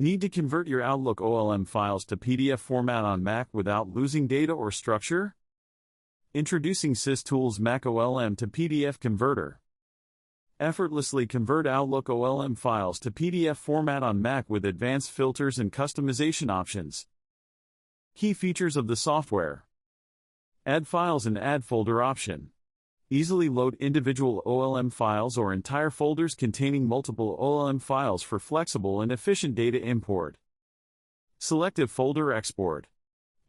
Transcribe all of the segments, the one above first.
Need to convert your Outlook OLM files to PDF format on Mac without losing data or structure? Introducing SysTools Mac OLM to PDF Converter. Effortlessly convert Outlook OLM files to PDF format on Mac with advanced filters and customization options. Key features of the software. Add files and add folder option. Easily load individual OLM files or entire folders containing multiple OLM files for flexible and efficient data import. Selective folder export.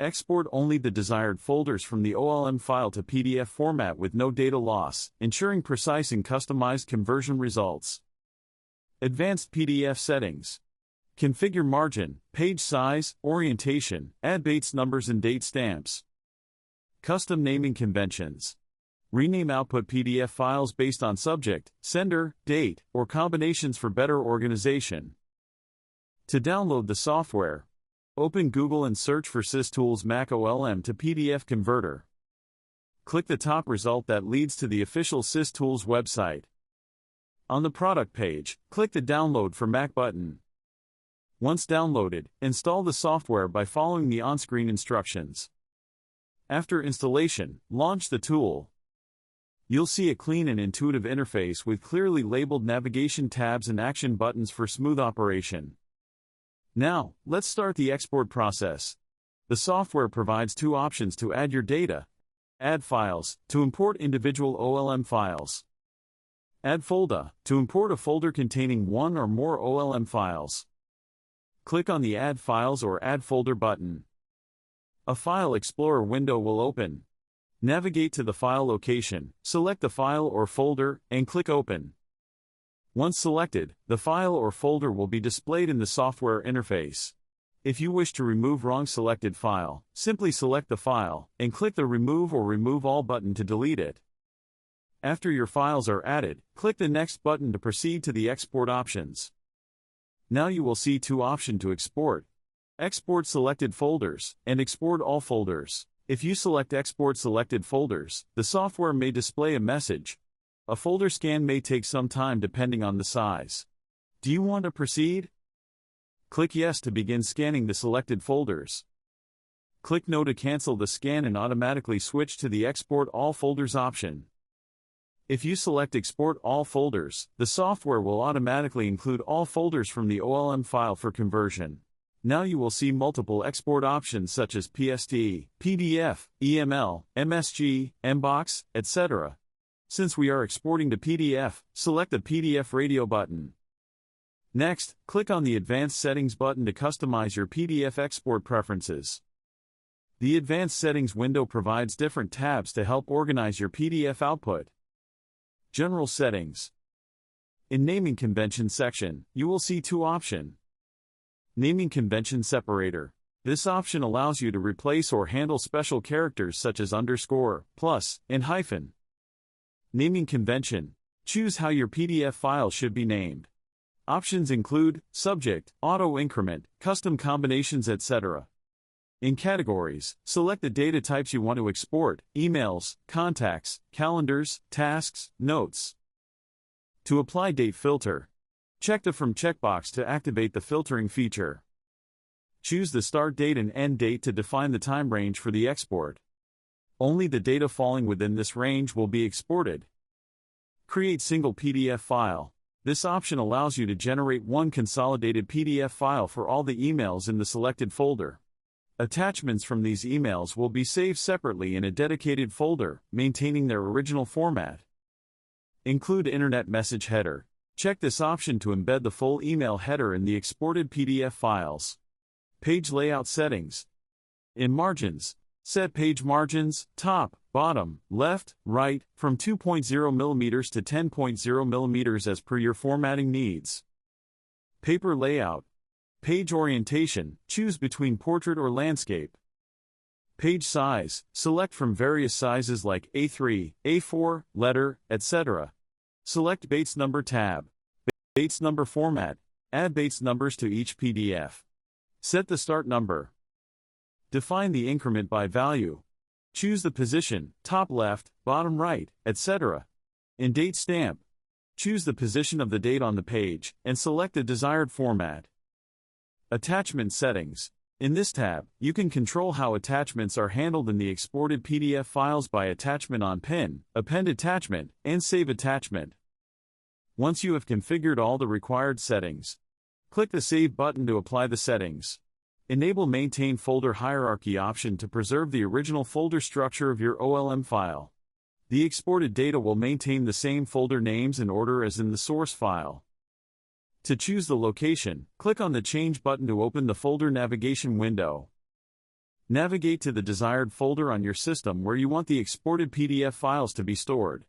Export only the desired folders from the OLM file to PDF format with no data loss, ensuring precise and customized conversion results. Advanced PDF settings. Configure margin, page size, orientation, add dates numbers and date stamps. Custom naming conventions. Rename output PDF files based on subject, sender, date, or combinations for better organization. To download the software, open Google and search for SysTools Mac OLM to PDF Converter. Click the top result that leads to the official SysTools website. On the product page, click the Download for Mac button. Once downloaded, install the software by following the on-screen instructions. After installation, launch the tool. You'll see a clean and intuitive interface with clearly labeled navigation tabs and action buttons for smooth operation. Now, let's start the export process. The software provides two options to add your data. Add files, to import individual OLM files. Add folder, to import a folder containing one or more OLM files. Click on the Add Files or Add Folder button. A File Explorer window will open. Navigate to the file location, select the file or folder, and click Open. Once selected, the file or folder will be displayed in the software interface. If you wish to remove wrong selected file, simply select the file, and click the Remove or Remove All button to delete it. After your files are added, click the Next button to proceed to the export options. Now you will see two options to export. Export selected folders, and export all folders. If you select Export Selected Folders, the software may display a message. A folder scan may take some time depending on the size. Do you want to proceed? Click Yes to begin scanning the selected folders. Click No to cancel the scan and automatically switch to the Export All Folders option. If you select Export All Folders, the software will automatically include all folders from the OLM file for conversion. Now you will see multiple export options such as PSD, PDF, EML, MSG, MBOX, etc. Since we are exporting to PDF, select the PDF radio button. Next, click on the Advanced Settings button to customize your PDF export preferences. The Advanced Settings window provides different tabs to help organize your PDF output. General Settings. In Naming Convention section, you will see two options. Naming Convention Separator. This option allows you to replace or handle special characters such as underscore, plus, and hyphen. Naming Convention. Choose how your PDF file should be named. Options include subject, auto-increment, custom combinations, etc. In Categories, select the data types you want to export: emails, contacts, calendars, tasks, notes. To apply Date Filter, check the From checkbox to activate the filtering feature. Choose the start date and end date to define the time range for the export. Only the data falling within this range will be exported. Create Single PDF File. This option allows you to generate one consolidated PDF file for all the emails in the selected folder. Attachments from these emails will be saved separately in a dedicated folder, maintaining their original format. Include Internet Message Header. Check this option to embed the full email header in the exported PDF files. Page Layout Settings. In Margins, set page margins, top, bottom, left, right, from 2.0 mm to 10.0 mm as per your formatting needs. Paper Layout. Page Orientation, choose between portrait or landscape. Page Size, select from various sizes like A3, A4, letter, etc. Select Bates Number tab. Bates Number Format. Add Bates numbers to each PDF. Set the start number. Define the increment by value. Choose the position, top left, bottom right, etc. In Date Stamp, choose the position of the date on the page, and select the desired format. Attachment Settings. In this tab, you can control how attachments are handled in the exported PDF files by attachment on pin, append attachment, and save attachment. Once you have configured all the required settings, click the Save button to apply the settings. Enable Maintain Folder Hierarchy option to preserve the original folder structure of your OLM file. The exported data will maintain the same folder names and order as in the source file. To choose the location, click on the Change button to open the folder navigation window. Navigate to the desired folder on your system where you want the exported PDF files to be stored.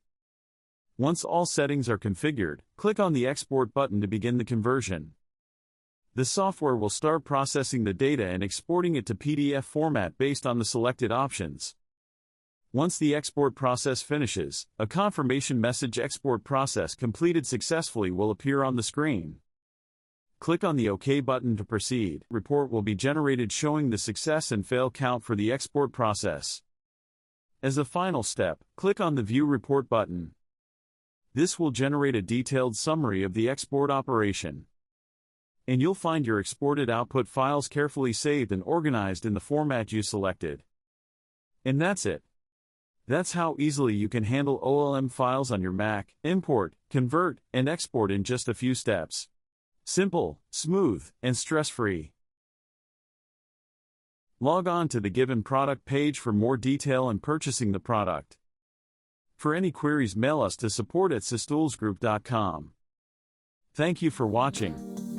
Once all settings are configured, click on the Export button to begin the conversion. The software will start processing the data and exporting it to PDF format based on the selected options. Once the export process finishes, a confirmation message "Export process completed successfully" will appear on the screen. Click on the OK button to proceed. A report will be generated showing the success and fail count for the export process. As a final step, click on the View Report button. This will generate a detailed summary of the export operation. And you'll find your exported output files carefully saved and organized in the format you selected. And that's it. That's how easily you can handle OLM files on your Mac, import, convert, and export in just a few steps. Simple, smooth, and stress-free. Log on to the given product page for more detail and purchasing the product. For any queries, mail us to support@systoolsgroup.com. Thank you for watching.